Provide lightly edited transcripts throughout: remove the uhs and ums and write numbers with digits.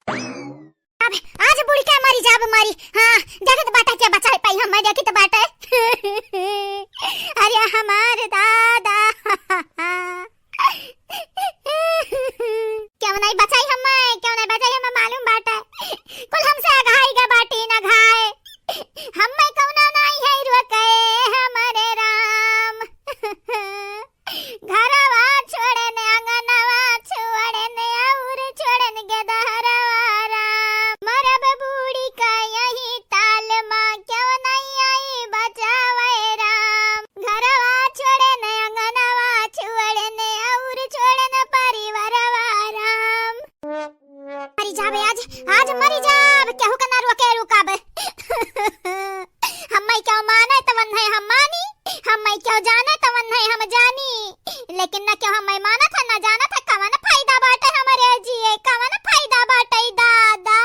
अब आज बुढ़ी क्या मरी जाब मारी। हाँ देखे तो बाटा क्या बचा पाई हम, मैं देखी तो बाटा अरे हमारे दादा क्यों नहीं बचाई हम, क्यों नहीं बचाई हम, मालूम बाटा कुल हमसे अघाई का बाटी ना घाए हम कौना नहीं है रुके हमारे राम घरवा छोड़े ने अंगनवा छोड़े ने और छोड़े ने गदहरवा राम मरब बूढ़ी का यही ताल माँ क्यों नहीं आई बचावे राम घरवा छोड़े ने अंगनवा छोड़े ने और छोड़े ने परिवारवा राम मरी जाबे आज मरी जाब केहू का ना रोके रुकाब हम क्यों माने तवन है हम मानी, हम क्यों जाने तवन है हम जानी, लेकिन न क्यों हम माना था न जाना था कवन फायदा बाटे हमारे जिए, कवन फायदा बाटे दादा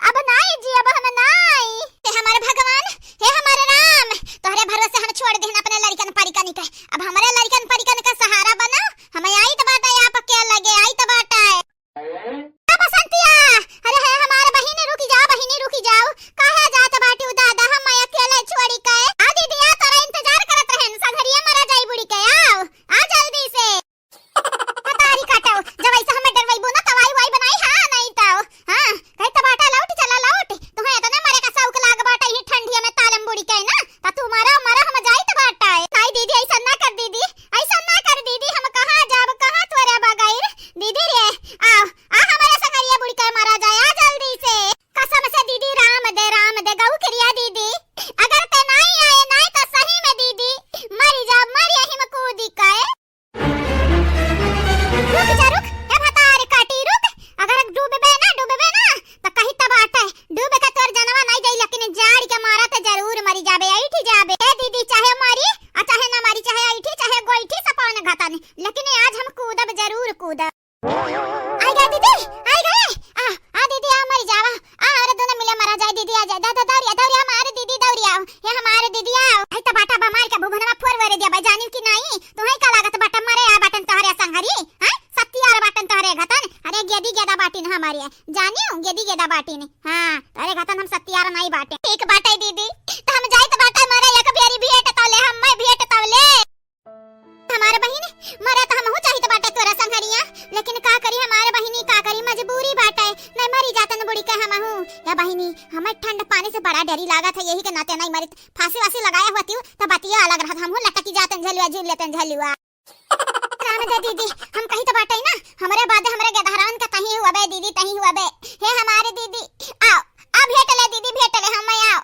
अब नाई जी अब हम नाई हे हमारे भगवान हे हमारे राम तोहरे भरोसे हम छोड़ देना अपने लड़कन परिकन के, अब हमारे लड़कन परिकन का सहारा बनो हमें आई तो बाटा आप क्या लगे आई तो बाटा है बसंतिया अरे है हमारे बहिनी रुकी जाओ काहे जात बाटी दादा हम अकेले छोड़ी के आ दीदी आ तोरा इंतजार करत रहन संघरिया मरा जाई बुढ़ी के आओ आ जल्दी से तारी काटो जब ऐसा हमें डरवाई बोना तवाई वाई बनाई हां नहीं तो हां कहे तो बाटा लौट चला लौट तुम्हें तो ना मरे का शौक लाग बाटा ही ठंडिया में तालम बुढ़ी के ना ता तू मारा हम जाई तो बाटा है नहीं दीदी ऐसा ना कर दीदी ऐसा ना कर दीदी हम कहां जाब कहां तोरे बगैर दीदी रे आओ आ हमारे संघरिया बुढ़ी के मारा जाए आ जल्दी से कसम से दीदी राम दे गऊ करिया दीदी अगर ते नहीं आए नहीं तो सही में दीदी मरी जा मरी हिम कूदी के रुक जा रुक ए भतारे काटी रुक अगर डूबे ना तो कहीं तब आता है डूबे का तोर जनवा नहीं जाई लेकिन जाड़ के मारा तो जरूर मरी जाबे ऐठी जाबे ए दीदी चाहे मारी चाहे ना मारी चाहे ऐठी चाहे गोईठी सपान घाता नहीं लेकिन आज हम कूदब जरूर कूदब आई गए दीदी आई गए आ दीदी आ मरी जावा आ अरे दोनों मिले मरा जाए दीदी आ जाए दादा दौड़िया हमारे दीदी दौड़िया ये हमारे दीदी आओ आई तो बाटा बमार का भुवनवा फोर वरे दिया जानी कि नहीं तुम्हें का लागत बाटा मरे आ बटन तोहरे संघरी हां सत्ती और बटन तोहरे घतन अरे गेदी गेदा बाटी न हमारी है जानियो गेदी गेदा बाटी ने हां अरे घतन हम सत्ती और नहीं बाटे एक बाटे दीदी तो हम जाई तो बाटा मरे एक बेरी भेट तौले हम मैं भेट तौले हमारे बहिनी मरे तो हम हो चाहिए तो बाटे तोरा संघरिया लेकिन का करी हमारे बहिनी का करी मजबूरी बाटे नहीं मरी जातन बुढ़ी के हम हूं या बहिनी हमें ठंड पानी से बड़ा डरी लागा था यही के नाते नहीं मरी फांसी वासी लगाया हुआ थी तो बतिया अलग रहा हम लटकी जातन झलुआ झूल लेतन झलुआ राम दे दीदी हम कहीं तो बाटे ना हमारे बाद हमारे गधरान का कहीं हुआ बे दीदी तहीं हुआ बे हे हमारे दीदी आओ अब भेट ले दीदी भेट ले हम आओ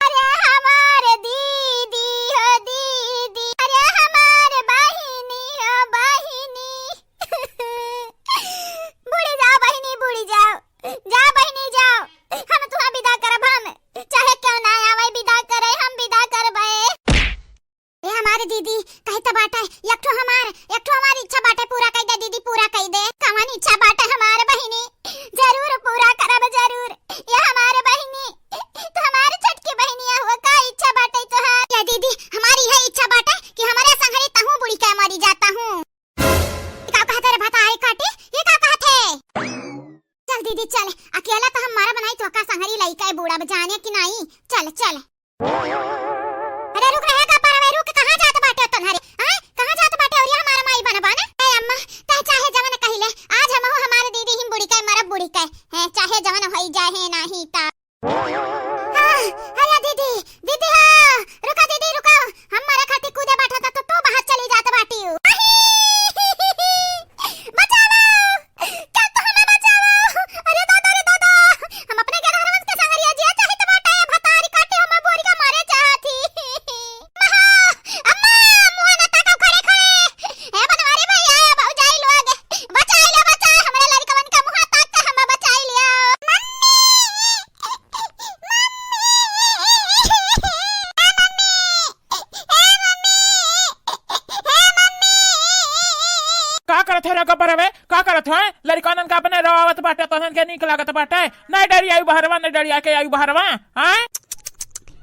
अरे हमारे दीदी हो दीदी अरे हमारे बहिनी हो बहिनी बुढ़ी जाओ जा बहिनी जाओ हम तुम्हां विदा करब हम चाहे क्यों ना आवे विदा करे हम विदा करबे ए हमारे दीदी कहे तो बाटा एक ठो हमारी इच्छा बाटे पूरा कई दे दीदी पूरा कई दे कवन इच्छा बाटे हमारे बहिनी जरूर पूरा करब जरूर ये हमारे बहिनी तो हमारे छटकी बहिनिया हो का इच्छा बाटे तो है या दीदी हमारी है इच्छा बाटे कि हमारे संघरी तहु बुढ़ी के मरी जाता हूं का कहते रे भता आई काटे ये का कहते चल दीदी चल अकेला तो हम मारा बनाई तो का संघरी लइका बूढ़ा जाने कि नहीं चल अरे रुक रहेगा पर रुक कहां जात बाटे तन्हरे हां कहां जात बाटे और ये हमारा माई बना ए अम्मा ता चाहे जवन कहिले आज हम हो हमारे दीदी हिम बुढ़ी के मरब बुढ़ी के है चाहे जवन होई जाए नहीं ता हां अरे दीदी हां रुका दीदी रुका हम मारा खाती कूदे बैठा था तो तू बाहर चली जात बाटी बचाओ क्या तो हमें बचाओ अरे दादा हम अपने घर हरवंश के संगरिया जिया चाहे तो बाटा भतारी काटे हम बोरी का मारे चाहती अम्मा मुहाना ताका खड़े ए बनवारी भाई आया बहु जाई लोग बचा हमरे लड़कवन का मुहा ताक के हम बचाई लिया का करत है रगा परवे का करत है लड़कनन का अपने रवावत बाटे तहन के निक लागत बाटे नहीं डरी आई बहरवा नहीं डरी आके आई बहरवा हैं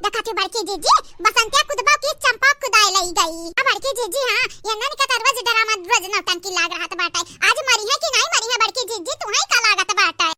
देखा के बड़की जीजी बसंतिया कुदबा की चंपा कुदाई लई गई अब बड़की जीजी हां ये नन के तरवा ड्रामा रोज नौटंकी लाग रहा था बाटे आज मरी है कि नहीं मरी है बड़की जीजी तुम्हें का लागत बाटे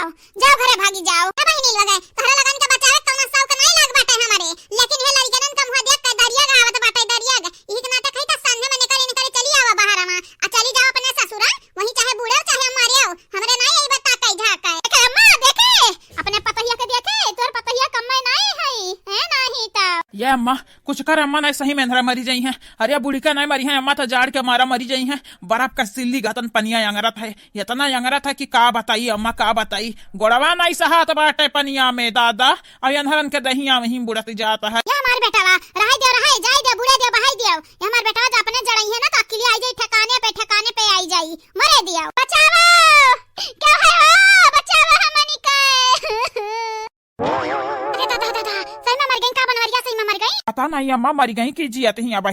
जाओ जाओ घरे भागी जाओ। ए बहिनी लगे तहरा लगन के बचावे कौन साव के नहीं लाग बाटे हमारे, लेकिन हे लड़कनन कम हो देख के दरिया गावत बाटे दरिया ई के नाटक है त संगे में निकले चली आवा बाहर में आ चली जाओ अपने ससुरा, वहीं चाहे बूढ़े चाहे मारे आओ, हमरे नहीं यही बता कई झाका है। देखे अम्मा देखे अपने पतहिया के देखे तोर पतहिया कम्मे नहीं है नहीं त ये अम्मा कुछ कर अम्मा नहीं सही में अंधरा मरी जाई है। अरे बुढ़ी का नहीं मरी है अम्मा, तो जाड़ के मारा मरी जाई है। बर्फ का सिल्ली गतन पनिया यंगरत है, इतना यंगरत है कि का बताई अम्मा का बताई। गोड़वा नहीं सहात बाटे पनिया में दादा, और अंधरन के दहिया वहीं बुढ़त जाता है। ये हमार बेटावा रहाई दे जाई दे बुढ़े दे बहाई दियो, ये हमार बेटावा जो अपने जड़ई है ना तो अकेले आई जाई ठिकाने पे आई जाई मरे दियो। बचाओ क्या है हो बचाओ हमनी के। अरे दादा सही में मर गई का बनवरिया, सही में मर गई पता नहीं अम्मा मरी गई की जियत ही अब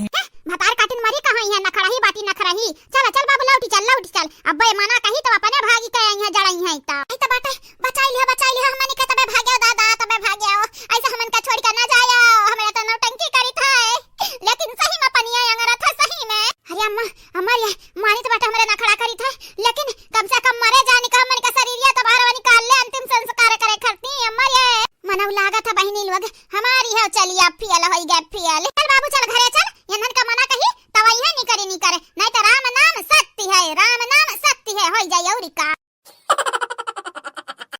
भतार काटिन मरी कहां है नखराही बाटी नखराही। चल चल बाबू लौटी चल अब बे मना कही तो अपने भागी के आई है जड़ई है त बाटे बचाई लिया हमनी के तबे भाग्यो दादा तबे भाग्यो, ऐसा हमन का छोड़ के ना जायो, हमरा तो नौटंकी करी था लेकिन सही में पनिया अंगरा था सही में। अरे अम्मा हमारी मानी तो बाटे हमरे नखड़ा करी था, लेकिन कम से कम मरे जाने का हमन का शरीर तो बाहर निकाल ले अंतिम संस्कार करे करती अम्मा ये मनव लागा था बहिनी लोग हमारी है चली अब पियल होई गए पियल।